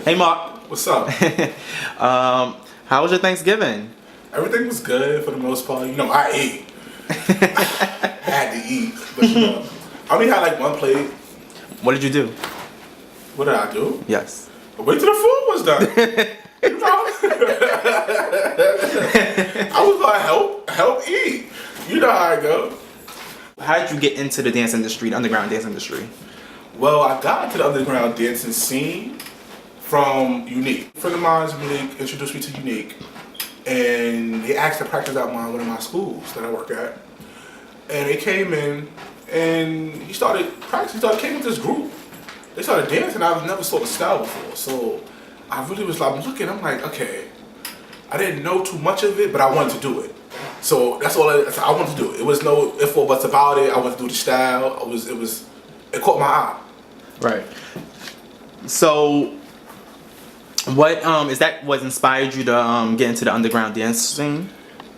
Hey Mark. What's up? How was your Thanksgiving? Everything was good for the most part. You know, I ate. Had to eat. But you know, I only had like one plate. What did you do? What did I do? Yes. Wait till the food was done. You know? I was gonna help eat. You know how I go. How did you get into the dance industry, the underground dance industry? Well, I got into the underground dancing scene from Unique. A friend of mine, Unique, introduced me to Unique, and they asked to practice out one of my schools that I work at. And they came in, and he started practicing. Came with this group. They started dancing. I never saw the style before, so I really was like looking. I'm like, okay, I didn't know too much of it, but I wanted to do it. So that's all I wanted to do. It was no if or buts about it. I wanted to do the style. It caught my eye. Right. So, what is that? What inspired you to get into the underground dance scene?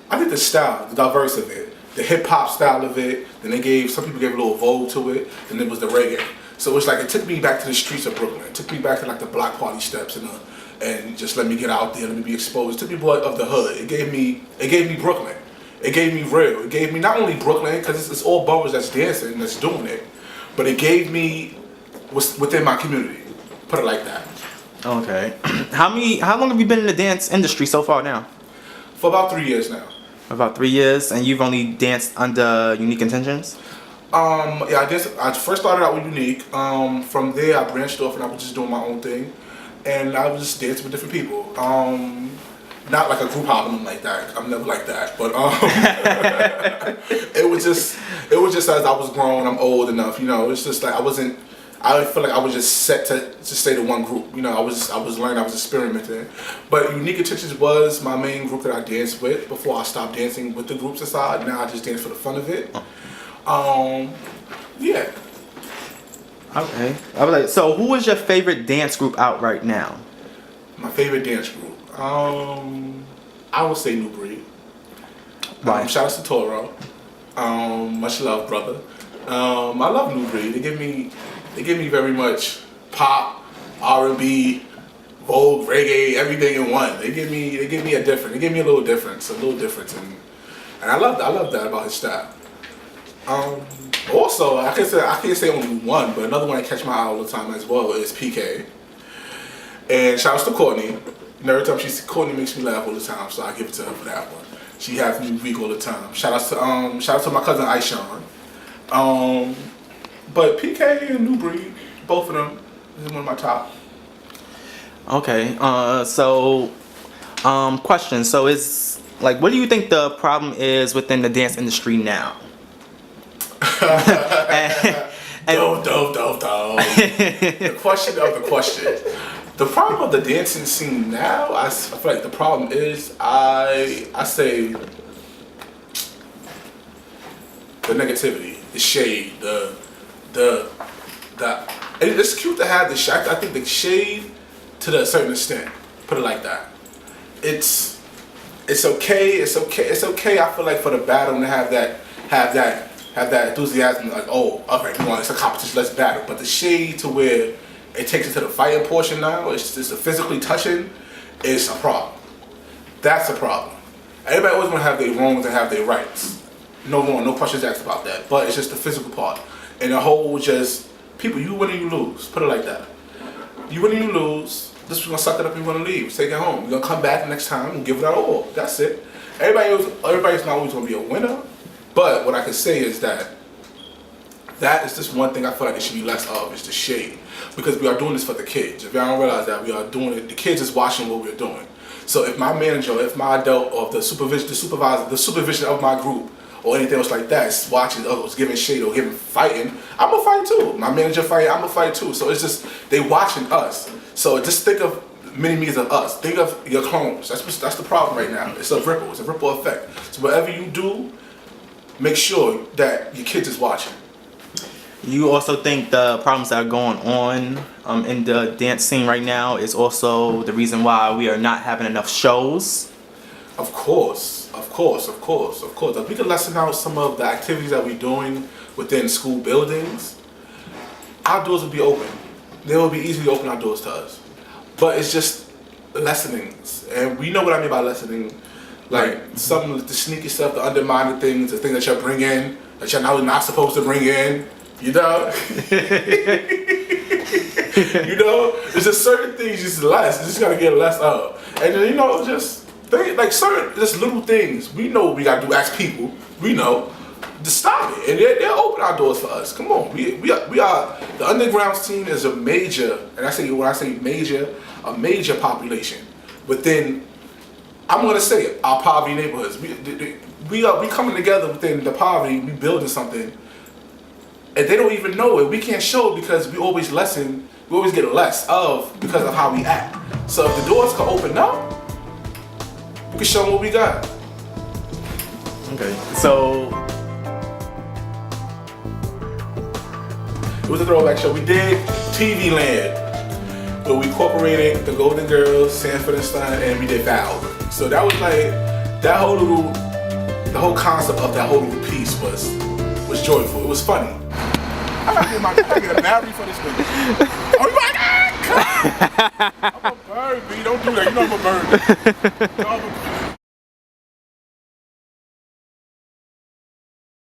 I think the style, the diverse of it, the hip hop style of it. Then some people gave a little vogue to it, and it was the reggae. So it's like it took me back to the streets of Brooklyn. It took me back to like the block party steps and just let me get out there, let me be exposed. It took me blood of the hood. It gave me Brooklyn. It gave me real. It gave me not only Brooklyn because it's all boroughs that's dancing, that's doing it, but it gave me what's within my community. Put it like that. Okay. How long have you been in the dance industry so far now? For about 3 years now. About 3 years, and you've only danced under Unique Intentions? Yeah, I first started out with Unique. From there, I branched off and I was just doing my own thing, and I was just dancing with different people. Not like a group hopping like that. I'm never like that, but it was just as I was grown. I'm old enough, you know. It's just like I feel like I was just set to stay to one group. You know, I was learning, I was experimenting. But Unique Intentions was my main group that I danced with before I stopped dancing with the groups aside. Now I just dance for the fun of it. Yeah. Okay. I was like, so who is your favorite dance group out right now? My favorite dance group. I would say New Breed. Why? Shout out to Toro. Much love, brother. I love New Breed. They give me very much pop, R&B, Vogue, reggae, everything in one. They give me a little difference, and I love that about his style. Also, I can't say only one, but another one that catch my eye all the time as well is PK. And shout out to Courtney. And every time Courtney makes me laugh all the time, so I give it to her for that one. She has me weak all the time. Shout out to my cousin Aishan. But PK and New Breed, both of them, is one of my top. Okay. Question. So is like, what do you think the problem is within the dance industry now? Don't. The question of the question. The problem of the dancing scene now, I feel like the problem is, I say, the negativity, the shade, it's cute to have the shade. I think the shade to a certain extent. Put it like that. It's okay. I feel like for the battle to have that enthusiasm, like, oh, alright, it's a competition, let's battle. But the shade to where it takes it to the fighting portion now, it's just a physically touching, is a problem. That's a problem. Everybody always want to have their wrongs and have their rights. No wrong, no questions asked about that. But it's just the physical part. And the whole just, people, you win or you lose. Put it like that. You win or you lose, this is going to suck it up and you're going to leave. Take it home. You're going to come back next time and give it all. That's it. Everybody's not always going to be a winner. But what I can say is that is just one thing I feel like it should be less of, is the shade. Because we are doing this for the kids. If y'all don't realize that, we are doing it, the kids is watching what we're doing. So if my manager, if my adult, or the supervision of my group, or anything else like that is watching, it's giving shade or giving fighting, I'm gonna fight too. My manager fighting, I'm gonna fight too. So it's just, they watching us. So just think of mini-me's of us. Think of your clones. That's the problem right now. It's a ripple effect. So whatever you do, make sure that your kids is watching. You also think the problems that are going on in the dance scene right now is also the reason why we are not having enough shows? Of course. If we could lessen out some of the activities that we're doing within school buildings, our doors would be open. They would be easily open our doors to us. But it's just lessenings, and we know what I mean by lessening. Like some of the sneaky stuff, the undermining things, the things that you bring in that you're not supposed to bring in. You know. You know, it's just certain things just less. You just gotta get less of, and then, you know, just like certain just little things. We know what we gotta do as people. We know to stop it, and they'll open our doors for us. Come on, we are the underground scene is a major, and when I say major, a major population. But then I'm gonna say it, our poverty neighborhoods. We coming together within the poverty. We building something, and they don't even know it. We can't show it because we always lessen. We always get less of because of how we act. So if the doors can open up, we can show them what we got. Okay, so it was a throwback show. We did TV Land, but we incorporated the Golden Girls, Sanford and Son, and we did Val. So that was like the whole concept of that whole little piece was joyful. It was funny. I gotta get married for this nigga. Oh my God! I'm a bird, B. Don't do that. You know I'm a bird.